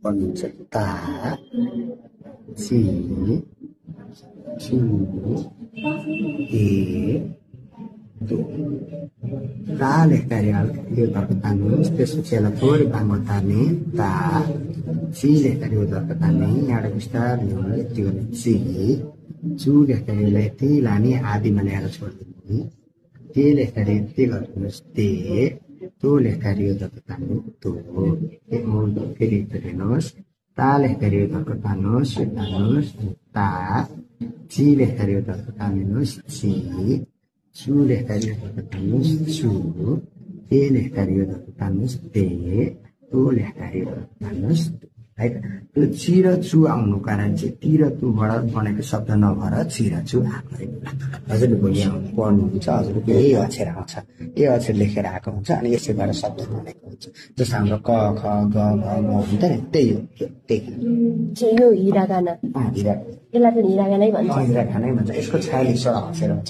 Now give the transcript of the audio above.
पढ्नुहुन्छ ता ची चु ए दु ता लेख्दा यो तर्क तान्नुहोस् त्यसपछि यसलाई थोरै बाङ्गो तान्ने ता ची लेख्दा यो तर्क तान्ने यहाँबाट बिस्तारै ल्याउने यति गर्ने ची चु लेख्दा यसलाई यति लाने आदिमा ल्याएर छोडिदिने ते लेख्दा यति गरिदिनुहोस् ते तो लेख्दा यो तर्क तान्नु तो फेरि हेर्नुहोस् ता लेख्दा यो तर्क तान्नुहोस् ता ची लेख्दा यो तर्क तान्नुहोस् ची चु लेख्दा यो तर्क तान्नुहोस् चु ते लेख्दा यो तर्क तान्नुहोस् ते तो लेख्दा यो तर्क तान्नुहोस् है त त्यो ची र चु आउनु कारण चाहिँ ती र तुबाट बनेको शब्द नभएर ची र चु आएको हजुरले यहाँ पढ्नुहुन्छ हजुरको यही अक्षर आउँछ यही अक्षर लेखेर आएको हुन्छ अनि यसैबाट शब्द बनेको हुन्छ जस्तो हाम्रो क ख ग घ म हुन्छ नि त्यही हो त्यही यो हिरागाना हिरा यसलाई पनि हिरागानै भन्छ हिरागानै भन्छ यसको 46 अक्षर हुन्छ